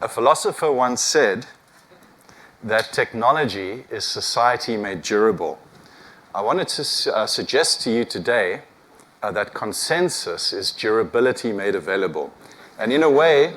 A philosopher once said that technology is society made durable. I wanted to suggest to you today that consensus is durability made available. And in a way,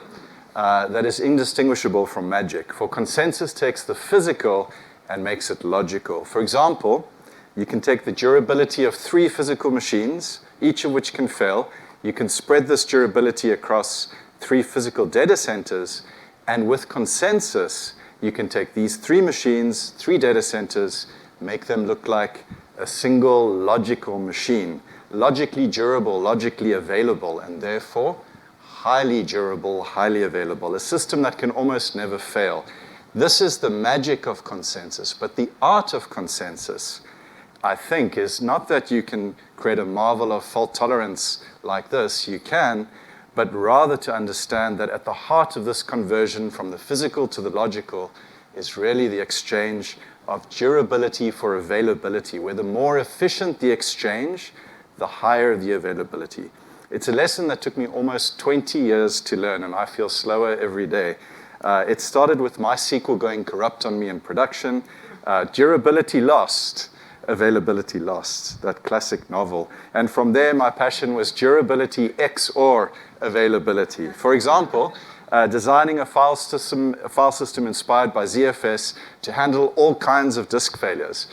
that is indistinguishable from magic. For consensus takes the physical and makes it logical. For example, you can take the durability of 3 physical machines, each of which can fail. You can spread this durability across 3 physical data centers, and with consensus, you can take these 3 machines, 3 data centers, make them look like a single logical machine, logically durable, logically available, and therefore highly durable, highly available, a system that can almost never fail. This is the magic of consensus, but the art of consensus, I think, is not that you can create a marvel of fault tolerance like this, you can, but rather to understand that at the heart of this conversion from the physical to the logical is really the exchange of durability for availability, where the more efficient the exchange, the higher the availability. It's a lesson that took me almost 20 years to learn, and I feel slower every day. It started with MySQL going corrupt on me in production. Durability lost, availability lost, that classic novel. And from there, my passion was durability XOR availability. For example, designing a file system inspired by ZFS to handle all kinds of disk failures,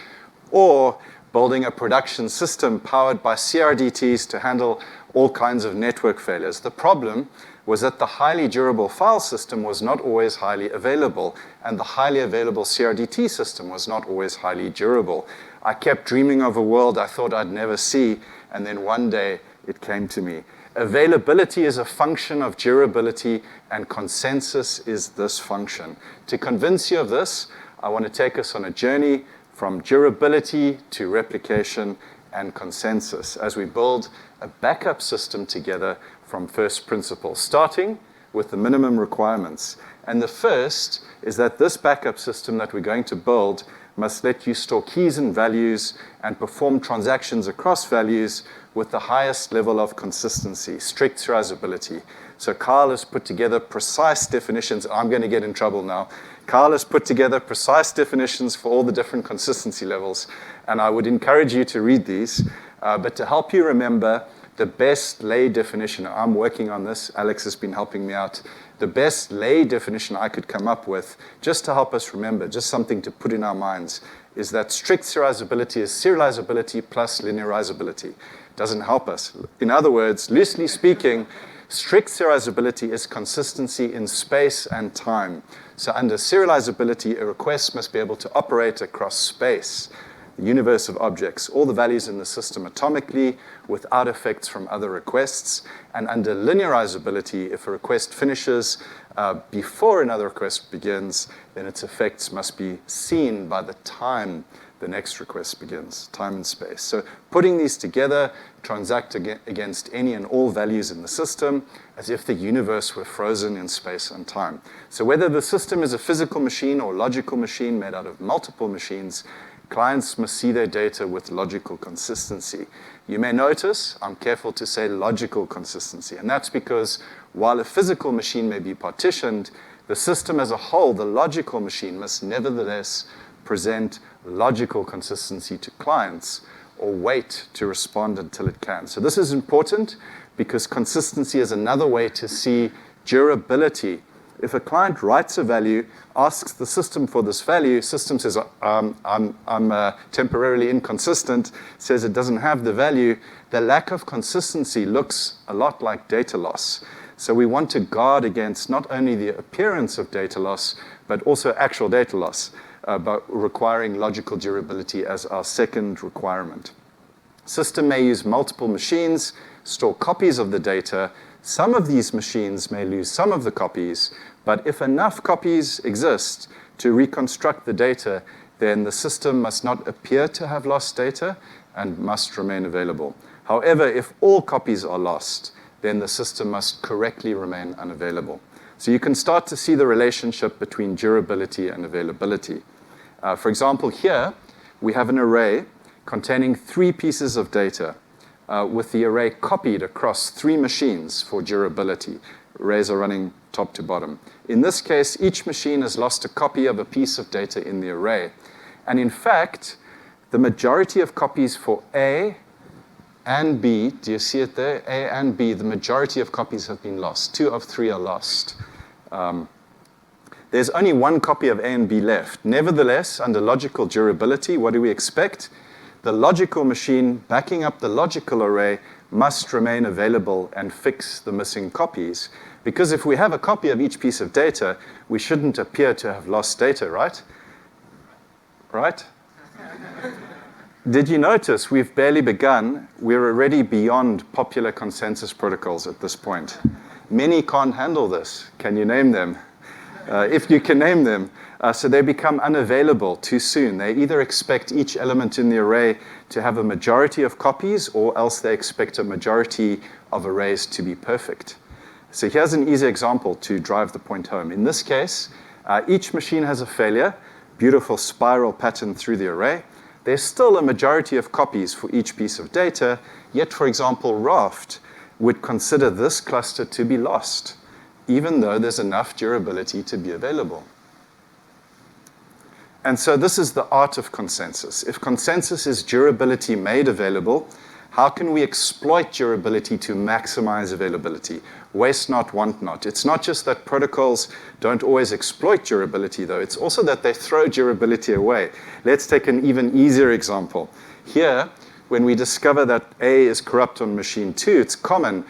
or building a production system powered by CRDTs to handle all kinds of network failures. The problem was that the highly durable file system was not always highly available, and the highly available CRDT system was not always highly durable. I kept dreaming of a world I thought I'd never see, and then one day it came to me. Availability is a function of durability, and consensus is this function. To convince you of this, I want to take us on a journey from durability to replication and consensus as we build a backup system together from first principles, starting with the minimum requirements. And the first is that this backup system that we're going to build must let you store keys and values and perform transactions across values with the highest level of consistency, strict serializability. So Kyle has put together precise definitions. I'm going to get in trouble now. Kyle has put together precise definitions for all the different consistency levels, and I would encourage you to read these. But to help you remember the best lay definition, I'm working on this, Alex has been helping me out, the best lay definition I could come up with, just to help us remember, just something to put in our minds, is that strict serializability is serializability plus linearizability. Doesn't help us. In other words, loosely speaking, strict serializability is consistency in space and time. So under serializability, a request must be able to operate across space, the universe of objects, all the values in the system atomically without effects from other requests. And under linearizability, if a request finishes before another request begins, then its effects must be seen by the time the next request begins, time and space. So putting these together, transact against any and all values in the system as if the universe were frozen in space and time. So whether the system is a physical machine or logical machine made out of multiple machines, clients must see their data with logical consistency. You may notice, I'm careful to say logical consistency, and that's because while a physical machine may be partitioned, the system as a whole, the logical machine, must nevertheless present logical consistency to clients or wait to respond until it can. So this is important because consistency is another way to see durability. If a client writes a value, asks the system for this value, system says, I'm temporarily inconsistent, says it doesn't have the value, the lack of consistency looks a lot like data loss. So we want to guard against not only the appearance of data loss, but also actual data loss, by requiring logical durability as our second requirement. System may use multiple machines, store copies of the data. Some of these machines may lose some of the copies, but if enough copies exist to reconstruct the data, then the system must not appear to have lost data and must remain available. However, if all copies are lost, then the system must correctly remain unavailable. So you can start to see the relationship between durability and availability. For example, here we have an array containing 3 pieces of data. with the array copied across 3 machines for durability. Arrays are running top to bottom. In this case, each machine has lost a copy of a piece of data in the array. And in fact, the majority of copies for A and B, do you see it there? A and B, the majority of copies have been lost. 2 of 3 are lost. There's only 1 copy of A and B left. Nevertheless, under logical durability, what do we expect? The logical machine backing up the logical array must remain available and fix the missing copies. Because if we have a copy of each piece of data, we shouldn't appear to have lost data, right? Right? Did you notice we've barely begun? We're already beyond popular consensus protocols at this point. Many can't handle this. Can you name them? If you can name them. So they become unavailable too soon. They either expect each element in the array to have a majority of copies, or else they expect a majority of arrays to be perfect. So here's an easy example to drive the point home. In this case, each machine has a failure, beautiful spiral pattern through the array. There's still a majority of copies for each piece of data, yet, for example, Raft would consider this cluster to be lost, even though there's enough durability to be available. And so this is the art of consensus. If consensus is durability made available, how can we exploit durability to maximize availability? Waste not, want not. It's not just that protocols don't always exploit durability, though. It's also that they throw durability away. Let's take an even easier example. Here, when we discover that A is corrupt on machine 2, it's common,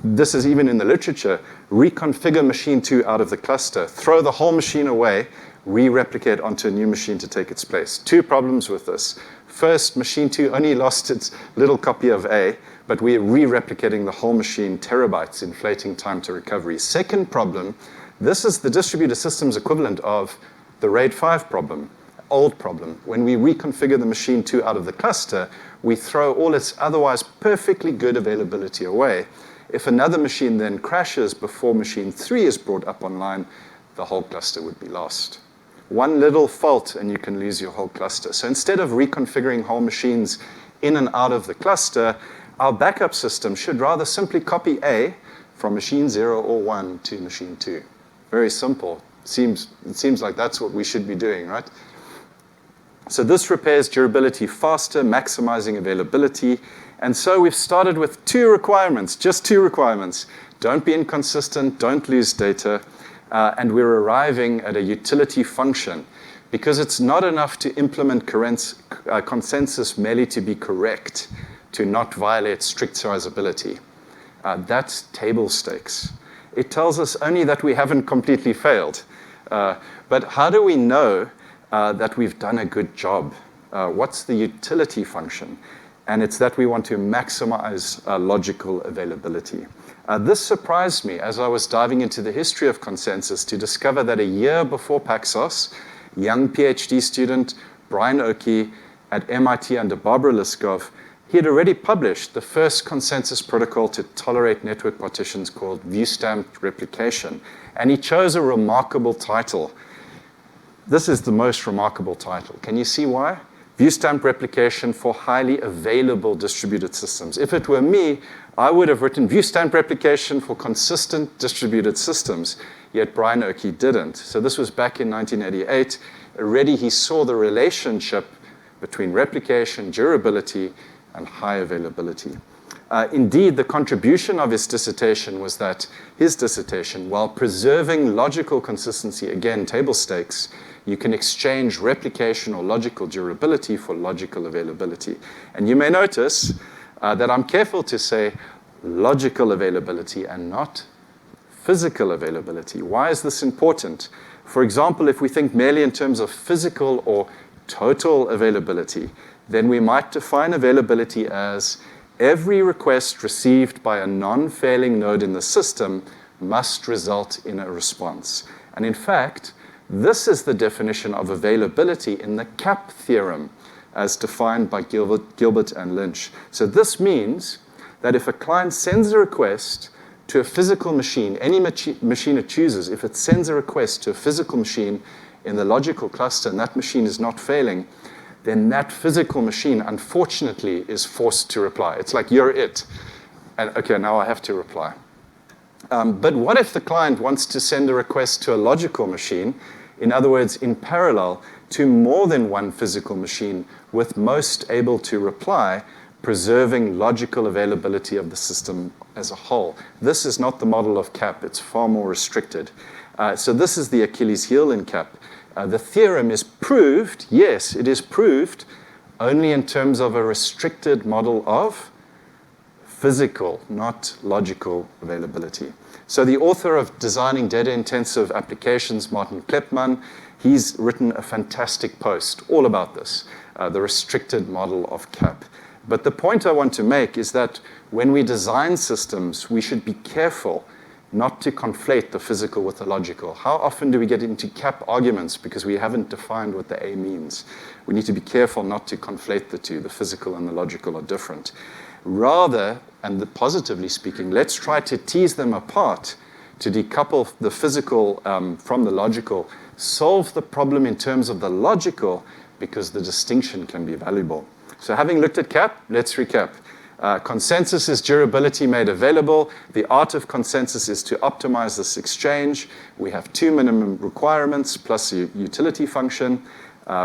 this is even in the literature, reconfigure machine 2 out of the cluster, throw the whole machine away, re-replicate onto a new machine to take its place. 2 problems with this. First, machine 2 only lost its little copy of A, but we're re-replicating the whole machine, terabytes, inflating time to recovery. Second problem, this is the distributed systems equivalent of the RAID 5 problem, old problem. When we reconfigure the machine 2 out of the cluster, we throw all its otherwise perfectly good availability away. If another machine then crashes before machine 3 is brought up online, the whole cluster would be lost. One little fault and you can lose your whole cluster. So instead of reconfiguring whole machines in and out of the cluster, our backup system should rather simply copy A from machine 0 or 1 to machine 2. Very simple. It seems like that's what we should be doing, right? So this repairs durability faster, maximizing availability. And so we've started with 2 requirements, just 2 requirements. Don't be inconsistent, don't lose data. And we're arriving at a utility function, because it's not enough to implement consensus merely to be correct, to not violate strict serializability. That's table stakes. It tells us only that we haven't completely failed. But how do we know that we've done a good job? What's the utility function? And it's that we want to maximize logical availability. This surprised me as I was diving into the history of consensus to discover that a year before Paxos, young PhD student Brian Oakey at MIT under Barbara Liskov, he had already published the first consensus protocol to tolerate network partitions called view-stamped replication. And he chose a remarkable title. This is the most remarkable title. Can you see why? View-stamped replication for highly available distributed systems. If it were me, I would have written view-stamped replication for consistent distributed systems, yet Brian Oakey didn't. So this was back in 1988. Already he saw the relationship between replication, durability, and high availability. Indeed, the contribution of his dissertation was that his dissertation, while preserving logical consistency, again, table stakes, you can exchange replication or logical durability for logical availability. And you may notice that I'm careful to say logical availability and not physical availability. Why is this important? For example, if we think merely in terms of physical or total availability, then we might define availability as every request received by a non-failing node in the system must result in a response. And in fact, this is the definition of availability in the CAP theorem as defined by Gilbert and Lynch. So this means that if a client sends a request to a physical machine, any machine it chooses, if it sends a request to a physical machine in the logical cluster and that machine is not failing, then that physical machine, unfortunately, is forced to reply. It's like, you're it. And okay, now I have to reply. But what if the client wants to send a request to a logical machine, in other words, in parallel to more than one physical machine, with most able to reply, preserving logical availability of the system as a whole? This is not the model of CAP. It's far more restricted. So this is the Achilles heel in CAP. The theorem is proved, yes, it is proved, only in terms of a restricted model of physical, not logical availability. So the author of Designing Data-Intensive Applications, Martin Kleppmann, he's written a fantastic post all about this, the restricted model of CAP. But the point I want to make is that when we design systems, we should be careful not to conflate the physical with the logical. How often do we get into CAP arguments because we haven't defined what the A means? We need to be careful not to conflate the two. The physical and the logical are different. Rather, and positively speaking, let's try to tease them apart, to decouple the physical from the logical, solve the problem in terms of the logical, because the distinction can be valuable. So having looked at CAP, let's recap. Consensus is durability made available. The art of consensus is to optimize this exchange. We have two minimum requirements plus a utility function.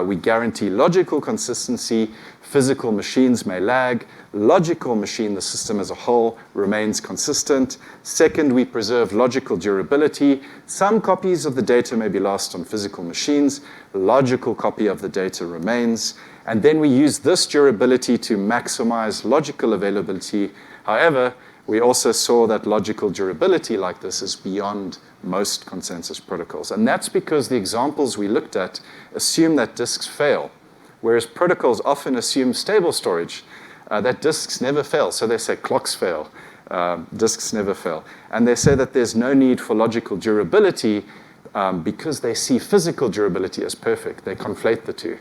We guarantee logical consistency. Physical machines may lag. Logical machine, the system as a whole, remains consistent. Second, we preserve logical durability. Some copies of the data may be lost on physical machines. Logical copy of the data remains. And then we use this durability to maximize logical availability. However, we also saw that logical durability like this is beyond most consensus protocols. And that's because the examples we looked at assume that disks fail, whereas protocols often assume stable storage, that disks never fail. So they say clocks fail, disks never fail. And they say that there's no need for logical durability because they see physical durability as perfect. They conflate the two.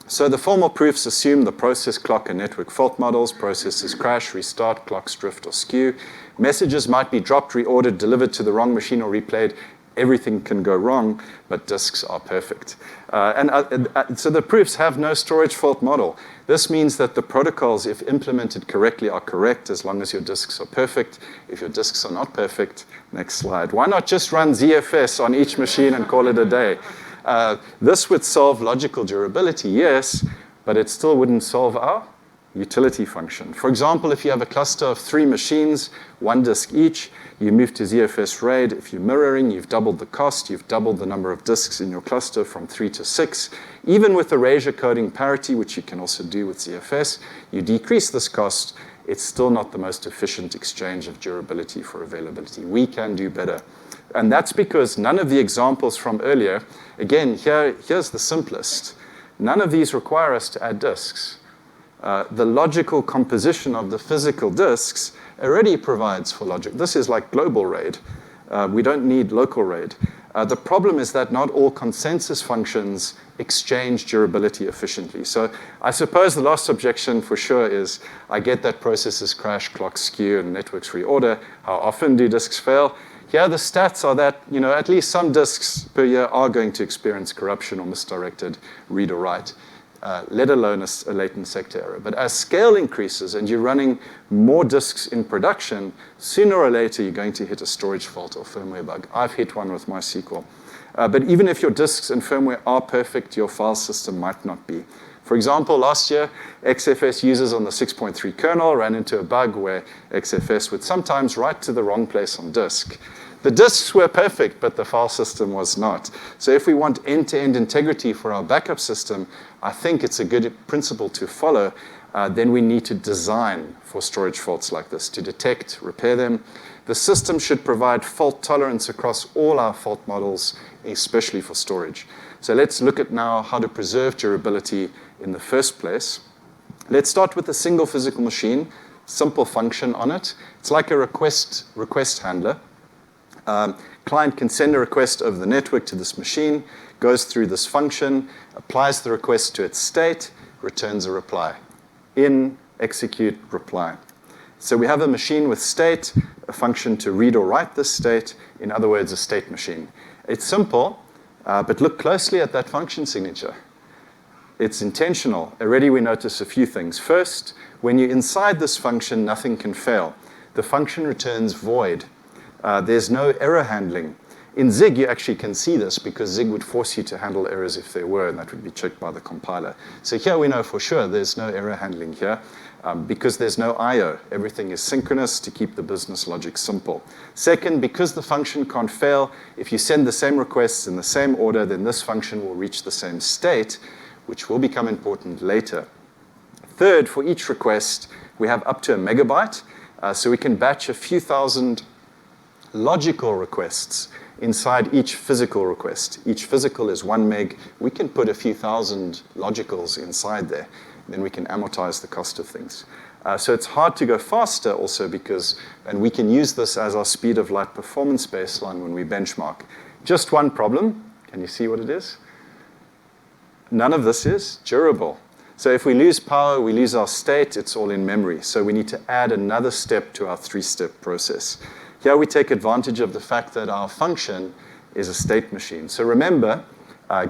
So the formal proofs assume the process, clock, and network fault models. Processes crash, restart, clocks drift or skew. Messages might be dropped, reordered, delivered to the wrong machine, or replayed. Everything can go wrong, but disks are perfect. So the proofs have no storage fault model. This means that the protocols, if implemented correctly, are correct as long as your disks are perfect. If your disks are not perfect, next slide. Why not just run ZFS on each machine and call it a day? This would solve logical durability, yes, but it still wouldn't solve our utility function. For example, if you have a cluster of 3 machines, 1 disk each, you move to ZFS RAID. If you're mirroring, you've doubled the cost, you've doubled the number of disks in your cluster from 3 to 6. Even with erasure coding parity, which you can also do with ZFS, you decrease this cost. It's still not the most efficient exchange of durability for availability. We can do better. And that's because none of the examples from earlier, again, here's the simplest. None of these require us to add disks. The logical composition of the physical disks already provides for logic. This is like global RAID. We don't need local RAID. The problem is that not all consensus functions exchange durability efficiently. So I suppose the last objection for sure is, I get that processes crash, clocks skew, and networks reorder. How often do disks fail? Here the stats are that at least some disks per year are going to experience corruption or misdirected read or write, let alone a latent sector error. But as scale increases and you're running more disks in production, sooner or later you're going to hit a storage fault or firmware bug. I've hit one with MySQL. But even if your disks and firmware are perfect, your file system might not be. For example, last year, XFS users on the 6.3 kernel ran into a bug where XFS would sometimes write to the wrong place on disk. The disks were perfect, but the file system was not. So if we want end-to-end integrity for our backup system, I think it's a good principle to follow. Then we need to design for storage faults like this, to detect, repair them. The system should provide fault tolerance across all our fault models, especially for storage. So let's look at now how to preserve durability in the first place. Let's start with a single physical machine, simple function on it. It's like a request handler. Client can send a request over the network to this machine, goes through this function, applies the request to its state, returns a reply. In, execute, reply. So we have a machine with state, a function to read or write this state, in other words, a state machine. It's simple, but look closely at that function signature. It's intentional. Already we notice a few things. First, when you're inside this function, nothing can fail. The function returns void. There's no error handling. In Zig, you actually can see this because Zig would force you to handle errors if there were, and that would be checked by the compiler. So here we know for sure there's no error handling here because there's no I/O. Everything is synchronous to keep the business logic simple. Second, because the function can't fail, if you send the same requests in the same order, then this function will reach the same state, which will become important later. Third, for each request, we have up to a megabyte, so we can batch a few thousand logical requests inside each physical request. Each physical is 1 meg. We can put a few thousand logicals inside there. Then we can amortize the cost of things. So it's hard to go faster also because, and we can use this as our speed of light performance baseline when we benchmark. Just one problem. Can you see what it is? None of this is durable. So if we lose power, we lose our state, it's all in memory. So we need to add another step to our 3-step process. Here we take advantage of the fact that our function is a state machine. So remember,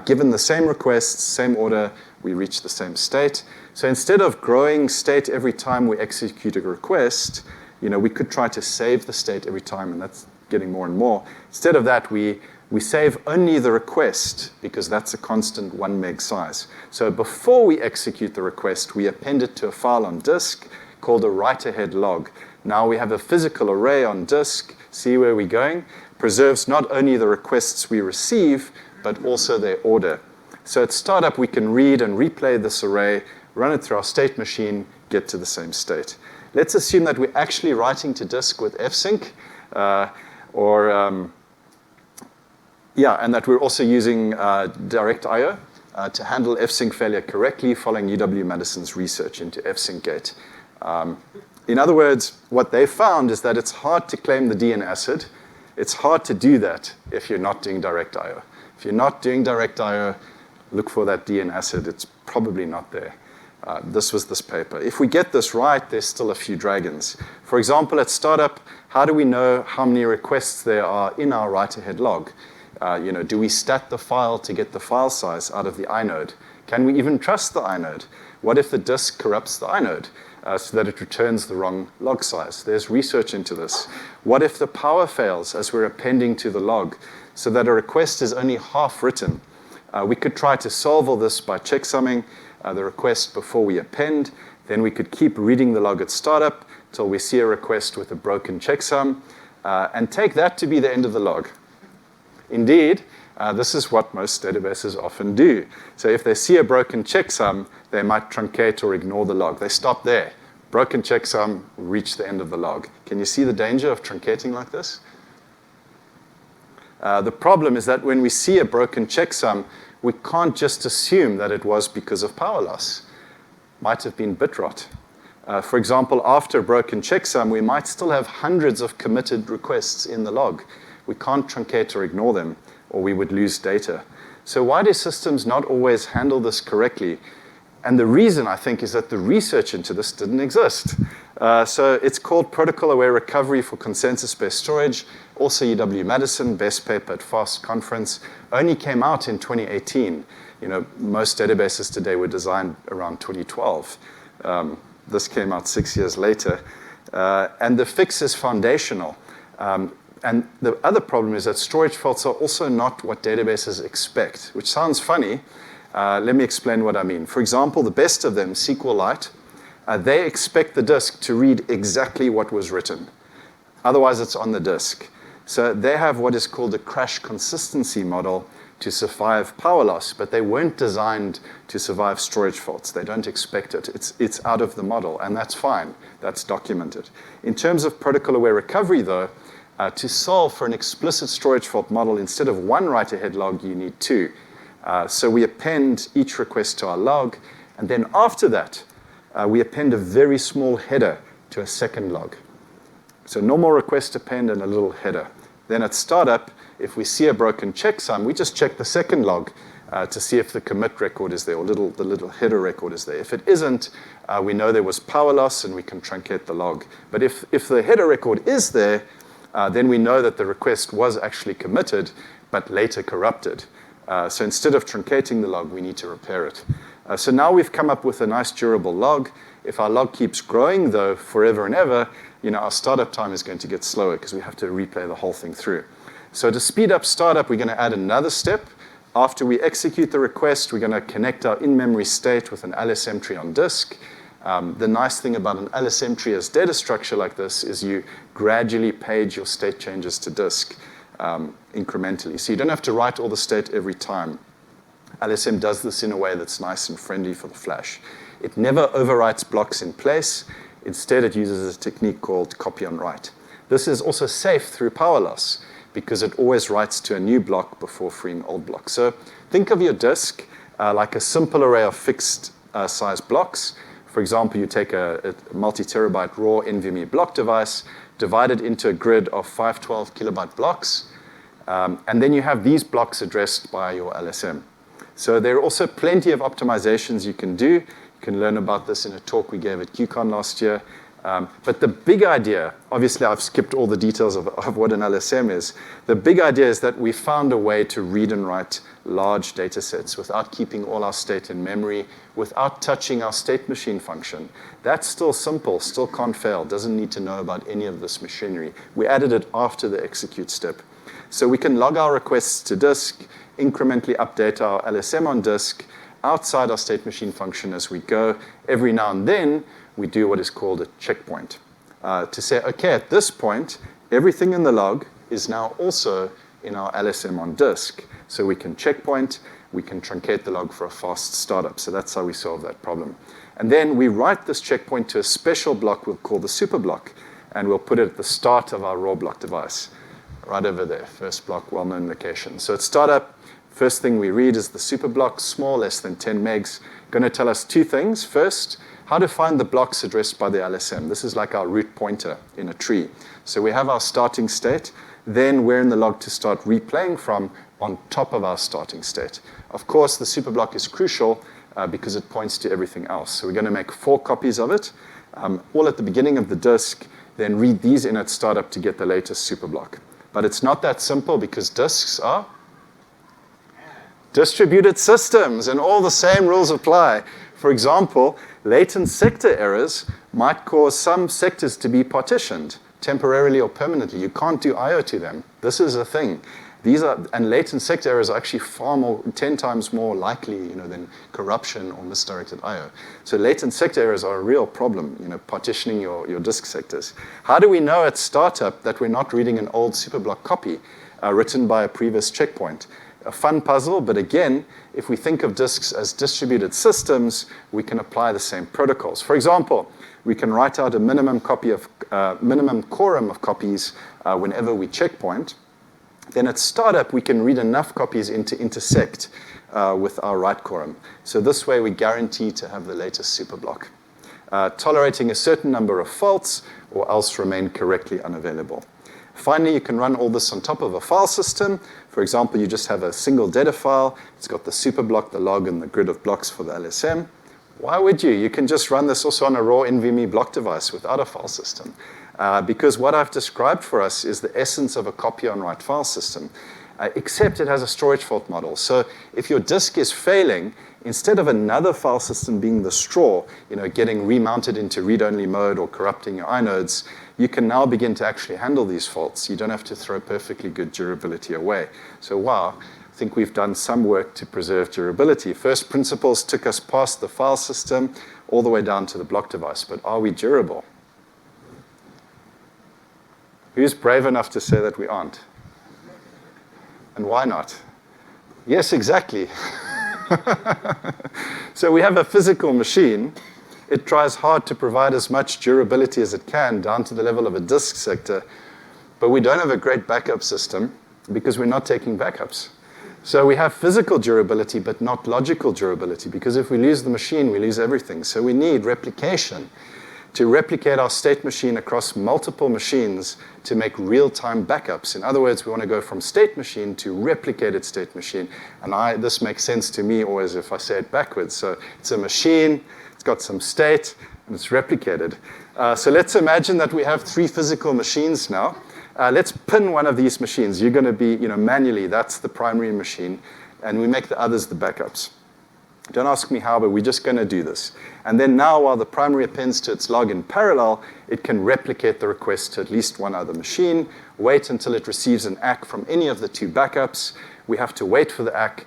given the same requests, same order, we reach the same state. So instead of growing state every time we execute a request, we could try to save the state every time, and that's getting more and more. Instead of that, we save only the request because that's a constant 1 meg size. So before we execute the request, we append it to a file on disk called a write-ahead log. Now we have a physical array on disk, see where we're going, preserves not only the requests we receive, but also their order. So at startup, we can read and replay this array, run it through our state machine, get to the same state. Let's assume that we're actually writing to disk with fsync, and that we're also using direct I/O to handle fsync failure correctly following UW-Madison's research into fsync gate. In other words, what they found is that it's hard to claim the D in ACID. It's hard to do that if you're not doing direct I/O. If you're not doing direct I/O, look for that D in ACID. It's probably not there. This was this paper. If we get this right, there's still a few dragons. For example, at startup, how do we know how many requests there are in our write-ahead log? Do we stat the file to get the file size out of the inode? Can we even trust the inode? What if the disk corrupts the inode so that it returns the wrong log size? There's research into this. What if the power fails as we're appending to the log so that a request is only half written? We could try to solve all this by checksumming the request before we append. Then we could keep reading the log at startup till we see a request with a broken checksum and take that to be the end of the log. Indeed, this is what most databases often do. So if they see a broken checksum, they might truncate or ignore the log. They stop there. Broken checksum, reach the end of the log. Can you see the danger of truncating like this? The problem is that when we see a broken checksum, we can't just assume that it was because of power loss. Might have been bit rot. For example, after a broken checksum, we might still have hundreds of committed requests in the log. We can't truncate or ignore them, or we would lose data. So why do systems not always handle this correctly? And the reason, I think, is that the research into this didn't exist. So it's called Protocol-Aware Recovery for Consensus-Based Storage. Also UW-Madison, best paper at FAST conference, only came out in 2018. Most databases today were designed around 2012. This came out 6 years later. And the fix is foundational. And the other problem is that storage faults are also not what databases expect, which sounds funny. Let me explain what I mean. For example, the best of them, SQLite, they expect the disk to read exactly what was written. Otherwise, it's on the disk. So they have what is called a crash consistency model to survive power loss, but they weren't designed to survive storage faults. They don't expect it. It's out of the model, and that's fine. That's documented. In terms of protocol-aware recovery, though, to solve for an explicit storage fault model, instead of one write-ahead log, you need two. So we append each request to our log, and then after that, we append a very small header to a second log. So normal request append and a little header. Then at startup, if we see a broken checksum, we just check the second log to see if the commit record is there, or the little header record is there. If it isn't, we know there was power loss, and we can truncate the log. But if the header record is there, then we know that the request was actually committed, but later corrupted. So instead of truncating the log, we need to repair it. So now we've come up with a nice durable log. If our log keeps growing, though, forever and ever, our startup time is going to get slower because we have to replay the whole thing through. So to speed up startup, we're going to add another step. After we execute the request, we're going to connect our in-memory state with an LSM tree on disk. The nice thing about an LSM tree as data structure like this is you gradually page your state changes to disk incrementally. So you don't have to write all the state every time. LSM does this in a way that's nice and friendly for the flash. It never overwrites blocks in place. Instead, it uses a technique called copy on write. This is also safe through power loss because it always writes to a new block before freeing old blocks. So think of your disk like a simple array of fixed size blocks. For example, you take a multi-terabyte raw NVMe block device, divide it into a grid of 512 kilobyte blocks, and then you have these blocks addressed by your LSM. So there are also plenty of optimizations you can do. You can learn about this in a talk we gave at QCon last year. But the big idea, obviously I've skipped all the details of what an LSM is. The big idea is that we found a way to read and write large data sets without keeping all our state in memory, without touching our state machine function. That's still simple, still can't fail, doesn't need to know about any of this machinery. We added it after the execute step. So we can log our requests to disk, incrementally update our LSM on disk, outside our state machine function as we go. Every now and then, we do what is called a checkpoint to say, okay, at this point, everything in the log is now also in our LSM on disk. So we can checkpoint, we can truncate the log for a fast startup. So that's how we solve that problem. And then we write this checkpoint to a special block we'll call the super block, and we'll put it at the start of our raw block device, right over there, first block, well-known location. So at startup, first thing we read is the super block, small, less than 10 megs. Going to tell us two things. First, how to find the blocks addressed by the LSM. This is like our root pointer in a tree. So we have our starting state, then where in the log to start replaying from on top of our starting state. Of course, the super block is crucial because it points to everything else. So we're going to make 4 copies of it, all at the beginning of the disk, then read these in at startup to get the latest super block. But it's not that simple because disks are distributed systems, and all the same rules apply. For example, latent sector errors might cause some sectors to be partitioned temporarily or permanently. You can't do I/O to them. This is a thing. And latent sector errors are actually 10 times more likely, than corruption or misdirected I/O. So latent sector errors are a real problem, partitioning your disk sectors. How do we know at startup that we're not reading an old superblock copy written by a previous checkpoint? A fun puzzle, but again, if we think of disks as distributed systems, we can apply the same protocols. For example, we can write out a minimum quorum of copies whenever we checkpoint. Then at startup, we can read enough copies to intersect with our write quorum. So this way, we guarantee to have the latest superblock, tolerating a certain number of faults or else remain correctly unavailable. Finally, you can run all this on top of a file system. For example, you just have a single data file. It's got the super block, the log, and the grid of blocks for the LSM. Why would you? You can just run this also on a raw NVMe block device without a file system. Because what I've described for us is the essence of a copy on write file system, except it has a storage fault model. So if your disk is failing, instead of another file system being the straw, getting remounted into read-only mode or corrupting your inodes, you can now begin to actually handle these faults. You don't have to throw perfectly good durability away. So wow, I think we've done some work to preserve durability. First principles took us past the file system all the way down to the block device, but are we durable? Who's brave enough to say that we aren't? And why not? Yes, exactly. So we have a physical machine. It tries hard to provide as much durability as it can down to the level of a disk sector, but we don't have a great backup system because we're not taking backups. So we have physical durability, but not logical durability, because if we lose the machine, we lose everything. So we need replication to replicate our state machine across multiple machines to make real-time backups. In other words, we want to go from state machine to replicated state machine. And this makes sense to me always if I say it backwards. So it's a machine, it's got some state, and it's replicated. So let's imagine that we have 3 physical machines now. Let's pin one of these machines. You're going to be, manually, that's the primary machine, and we make the others the backups. Don't ask me how, but we're just going to do this. And then now, while the primary appends to its log in parallel, it can replicate the request to at least one other machine, wait until it receives an ACK from any of the two backups. We have to wait for the ACK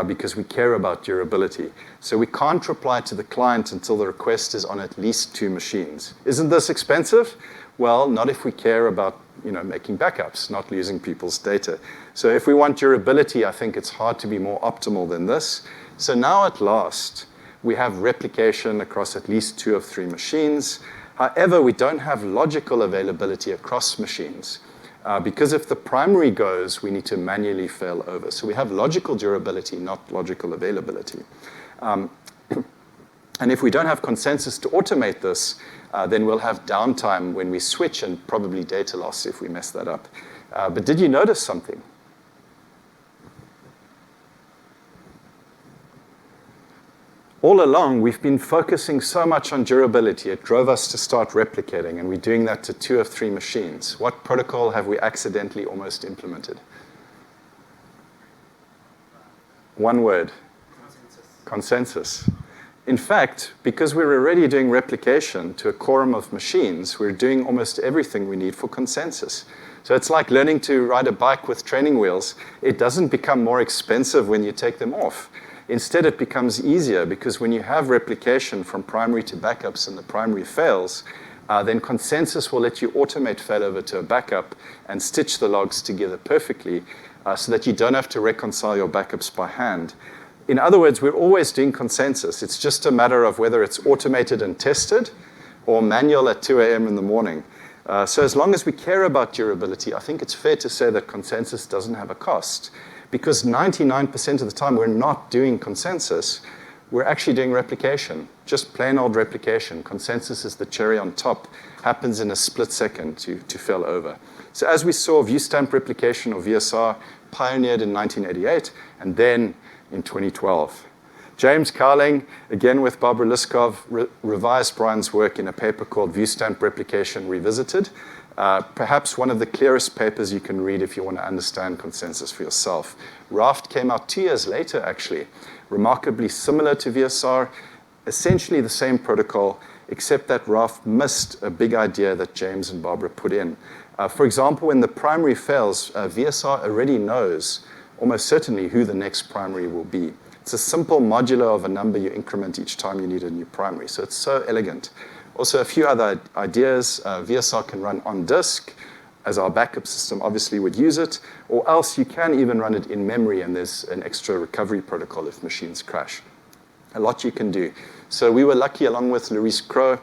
because we care about durability. So we can't reply to the client until the request is on at least two machines. Isn't this expensive? Well, not if we care about making backups, not losing people's data. So if we want durability, I think it's hard to be more optimal than this. So now at last, we have replication across at least 2 of 3 machines. However, we don't have logical availability across machines. Because if the primary goes, we need to manually fail over. So we have logical durability, not logical availability. And if we don't have consensus to automate this, then we'll have downtime when we switch and probably data loss if we mess that up. But did you notice something? All along, we've been focusing so much on durability, it drove us to start replicating, and we're doing that to 2 of 3 machines. What protocol have we accidentally almost implemented? One word. Consensus. In fact, because we're already doing replication to a quorum of machines, we're doing almost everything we need for consensus. So it's like learning to ride a bike with training wheels. It doesn't become more expensive when you take them off. Instead, it becomes easier because when you have replication from primary to backups and the primary fails, then consensus will let you automate failover to a backup and stitch the logs together perfectly so that you don't have to reconcile your backups by hand. In other words, we're always doing consensus. It's just a matter of whether it's automated and tested or manual at 2 a.m. in the morning. So as long as we care about durability, I think it's fair to say that consensus doesn't have a cost. Because 99% of the time we're not doing consensus, we're actually doing replication, just plain old replication. Consensus is the cherry on top, happens in a split second to fail over. So as we saw, view stamp replication, or VSR, pioneered in 1988, and then in 2012. James Cowling, again with Barbara Liskov, revised Brian's work in a paper called View Stamp Replication Revisited. Perhaps one of the clearest papers you can read if you want to understand consensus for yourself. Raft came out 2 years later, actually, remarkably similar to VSR, essentially the same protocol, except that Raft missed a big idea that James and Barbara put in. For example, when the primary fails, VSR already knows almost certainly who the next primary will be. It's a simple modular of a number you increment each time you need a new primary, so it's so elegant. Also, a few other ideas. VSR can run on disk, as our backup system obviously would use it, or else you can even run it in memory, and there's an extra recovery protocol if machines crash. A lot you can do. So we were lucky, along with Louise Crowe,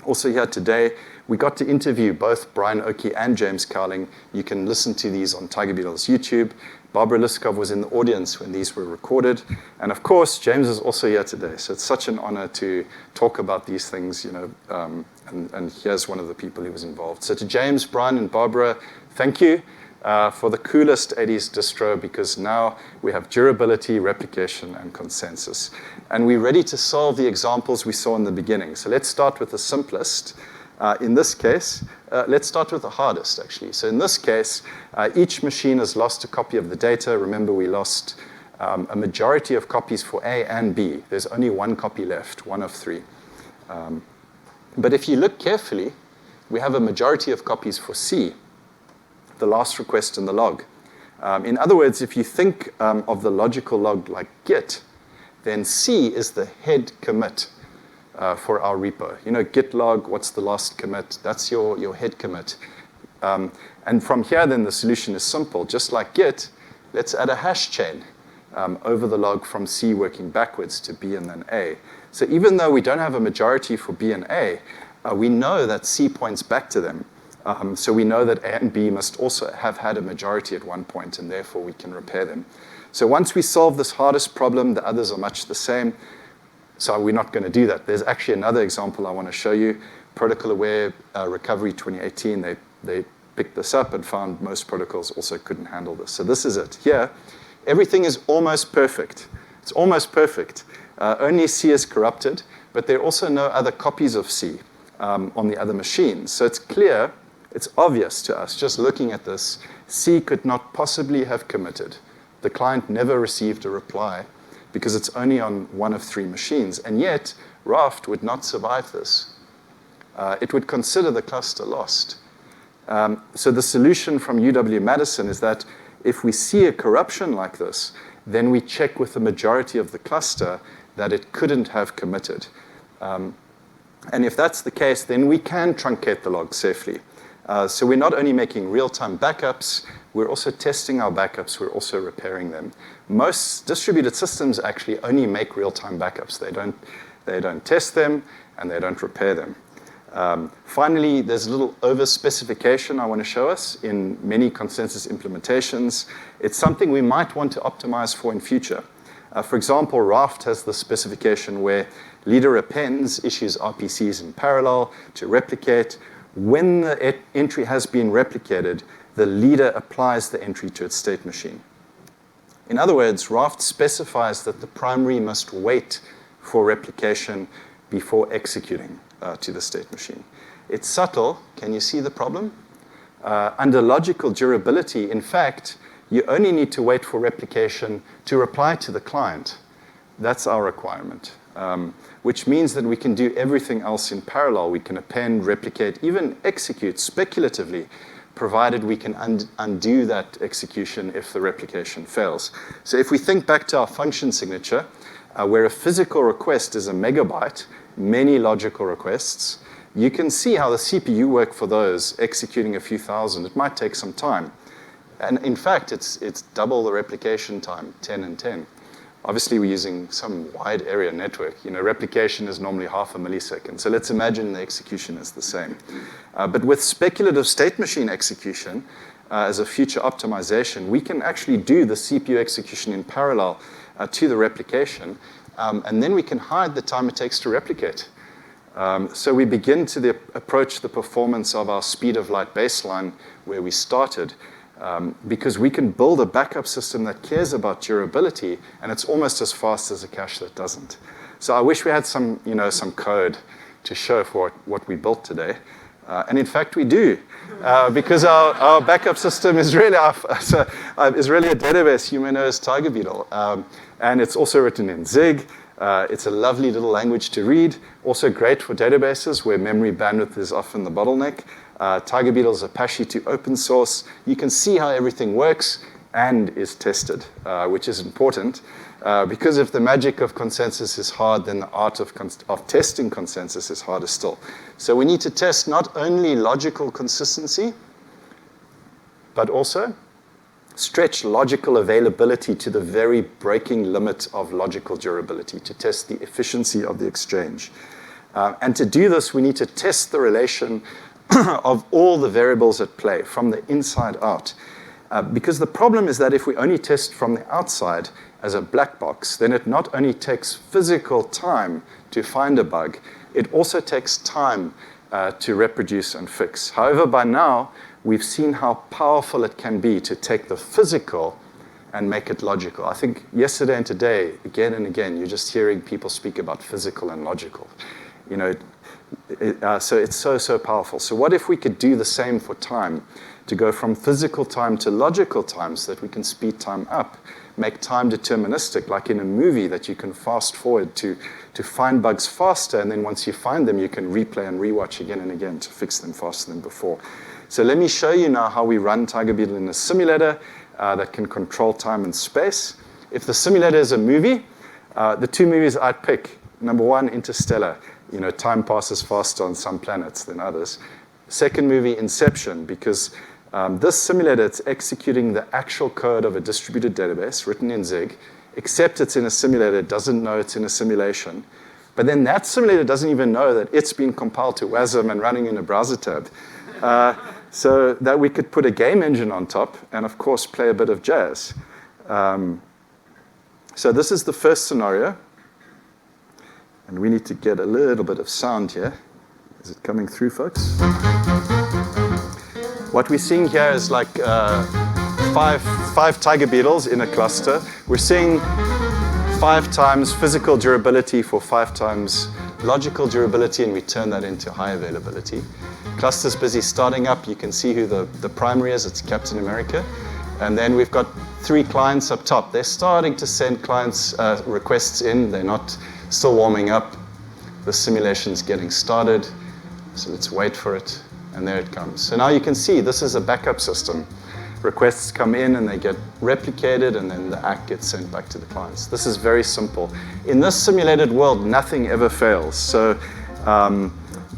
also here today. We got to interview both Brian Oakey and James Cowling. You can listen to these on Tiger Beetle's YouTube. Barbara Liskov was in the audience when these were recorded. And of course, James is also here today. So it's such an honor to talk about these things, and here's one of the people who was involved. So to James, Brian, and Barbara, thank you for the coolest 80s distro, because now we have durability, replication, and consensus. And we're ready to solve the examples we saw in the beginning. So let's start with the simplest. In this case, let's start with the hardest, actually. So in this case, each machine has lost a copy of the data. Remember, we lost a majority of copies for A and B. There's only one copy left, 1 of 3. But if you look carefully, we have a majority of copies for C, the last request in the log. In other words, if you think of the logical log like Git, then C is the head commit for our repo. Git log, what's the last commit? That's your head commit. And from here, then, the solution is simple. Just like Git, let's add a hash chain over the log from C working backwards to B and then A. So even though we don't have a majority for B and A, we know that C points back to them. So we know that A and B must also have had a majority at one point, and therefore we can repair them. So once we solve this hardest problem, the others are much the same. So we're not going to do that. There's actually another example I want to show you. Protocol Aware Recovery 2018, they picked this up and found most protocols also couldn't handle this. So this is it. Here, everything is almost perfect. It's almost perfect. Only C is corrupted, but there are also no other copies of C on the other machines. So it's clear, it's obvious to us, just looking at this, C could not possibly have committed. The client never received a reply, because it's only on one of 3 machines. And yet, Raft would not survive this. It would consider the cluster lost. So the solution from UW-Madison is that if we see a corruption like this, then we check with the majority of the cluster that it couldn't have committed. And if that's the case, then we can truncate the log safely. So we're not only making real-time backups, we're also testing our backups, we're also repairing them. Most distributed systems actually only make real-time backups. They don't test them, and they don't repair them. Finally, there's a little over-specification I want to show us in many consensus implementations. It's something we might want to optimize for in future. For example, Raft has the specification where leader appends issues RPCs in parallel to replicate. When the entry has been replicated, the leader applies the entry to its state machine. In other words, Raft specifies that the primary must wait for replication before executing to the state machine. It's subtle. Can you see the problem? Under logical durability, in fact, you only need to wait for replication to reply to the client. That's our requirement, which means that we can do everything else in parallel. We can append, replicate, even execute speculatively, provided we can undo that execution if the replication fails. So if we think back to our function signature, where a physical request is a megabyte, many logical requests, you can see how the CPU work for those executing a few thousand. It might take some time. And in fact, it's double the replication time, 10 and 10. Obviously, we're using some wide area network. Replication is normally half a millisecond. So let's imagine the execution is the same. But with speculative state machine execution, as a future optimization, we can actually do the CPU execution in parallel to the replication, and then we can hide the time it takes to replicate. So we begin to approach the performance of our speed of light baseline where we started, because we can build a backup system that cares about durability, and it's almost as fast as a cache that doesn't. So I wish we had some code to show for what we built today. And in fact, we do, because our backup system is really a database you may know as Tiger Beetle. And it's also written in Zig. It's a lovely little language to read. Also great for databases where memory bandwidth is often the bottleneck. Tiger Beetle is Apache to open source. You can see how everything works and is tested, which is important. Because if the magic of consensus is hard, then the art of testing consensus is harder still. So we need to test not only logical consistency, but also stretch logical availability to the very breaking limit of logical durability to test the efficiency of the exchange. And to do this, we need to test the relation of all the variables at play from the inside out. Because the problem is that if we only test from the outside as a black box, then it not only takes physical time to find a bug, it also takes time to reproduce and fix. However, by now, we've seen how powerful it can be to take the physical and make it logical. I think yesterday and today, again and again, you're just hearing people speak about physical and logical. So it's so powerful. So what if we could do the same for time, to go from physical time to logical time so that we can speed time up, make time deterministic, like in a movie that you can fast forward to find bugs faster, and then once you find them, you can replay and rewatch again and again to fix them faster than before. So let me show you now how we run Tiger Beetle in a simulator that can control time and space. If the simulator is a movie, the 2 movies I'd pick, number 1, Interstellar. Time passes faster on some planets than others. Second movie, Inception, because this simulator, it's executing the actual code of a distributed database written in Zig, except it's in a simulator, it doesn't know it's in a simulation. But then that simulator doesn't even know that it's been compiled to WASM and running in a browser tab. So that we could put a game engine on top and, of course, play a bit of jazz. So this is the first scenario. And we need to get a little bit of sound here. Is it coming through, folks? What we're seeing here is like five Tiger Beetles in a cluster. We're seeing 5 times physical durability for 5 times logical durability, and we turn that into high availability. Cluster's busy starting up. You can see who the primary is. It's Captain America. And then we've got 3 clients up top. They're starting to send clients requests in. They're not still warming up. The simulation's getting started. So let's wait for it. And there it comes. So now you can see this is a backup system. Requests come in and they get replicated, and then the ACK gets sent back to the clients. This is very simple. In this simulated world, nothing ever fails. So,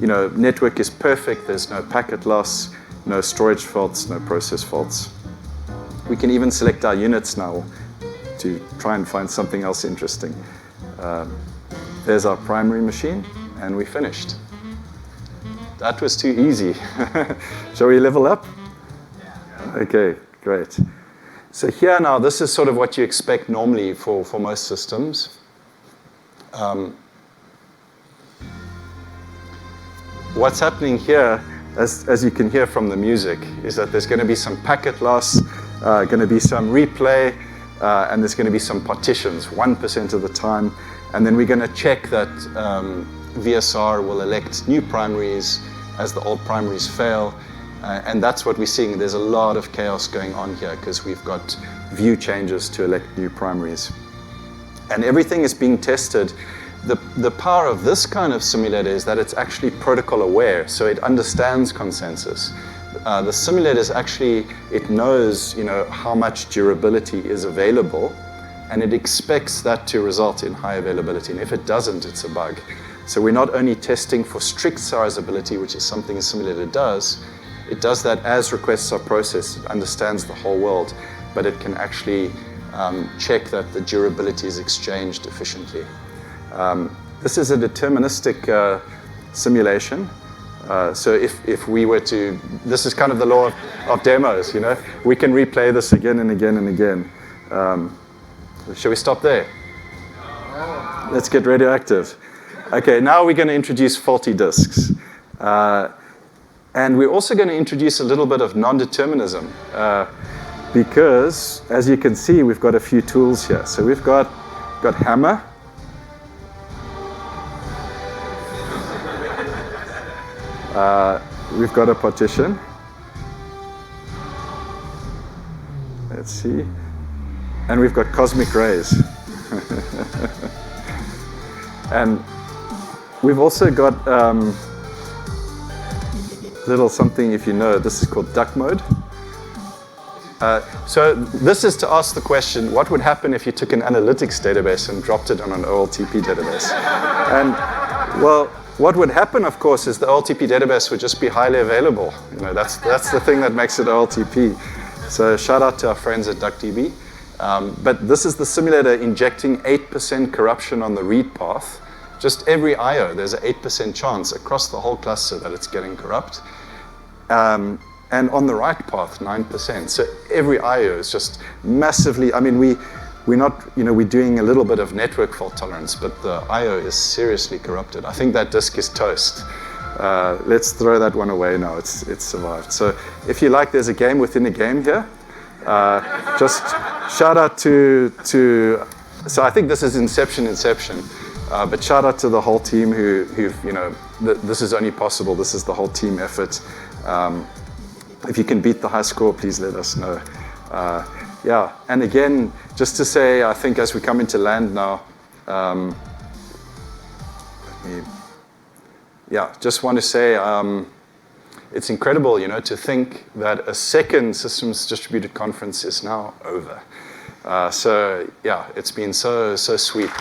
network is perfect. There's no packet loss, no storage faults, no process faults. We can even select our units now to try and find something else interesting. There's our primary machine, and we finished. That was too easy. Shall we level up? Okay, great. So here now, this is sort of what you expect normally for most systems. What's happening here, as you can hear from the music, is that there's going to be some packet loss, going to be some replay, and there's going to be some partitions, 1% of the time. And then we're going to check that VSR will elect new primaries as the old primaries fail. And that's what we're seeing. There's a lot of chaos going on here because we've got view changes to elect new primaries. And everything is being tested. The power of this kind of simulator is that it's actually protocol aware, so it understands consensus. The simulator is actually, it knows how much durability is available, and it expects that to result in high availability. And if it doesn't, it's a bug. So we're not only testing for strict serializability, which is something a simulator does. It does that as requests are processed. It understands the whole world, but it can actually check that the durability is exchanged efficiently. This is a deterministic simulation. So if we were to, this is kind of the law of demos, we can replay this again and again and again. Shall we stop there? Let's get radioactive. Okay, now we're going to introduce faulty disks. And we're also going to introduce a little bit of non-determinism because, as you can see, we've got a few tools here. So we've got hammer. We've got a partition. Let's see. And we've got cosmic rays. And we've also got little something, if you know, this is called duck mode. So this is to ask the question, what would happen if you took an analytics database and dropped it on an OLTP database? And, well, what would happen, of course, is the OLTP database would just be highly available. That's the thing that makes it OLTP. So shout out to our friends at DuckDB. But this is the simulator injecting 8% corruption on the read path. Just every I/O, there's an 8% chance across the whole cluster that it's getting corrupt. And on the write path, 9%. So every I/O is just massively, we're not, we're doing a little bit of network fault tolerance, but the I/O is seriously corrupted. I think that disk is toast. Let's throw that one away now, it's survived. So if you like, there's a game within a game here. Just shout out to, so I think this is Inception. But shout out to the whole team who've, this is only possible. This is the whole team effort. If you can beat the high score, please let us know. And again, just to say, I think as we come into land now, just want to say it's incredible, to think that a second systems distributed conference is now over. It's been so sweet.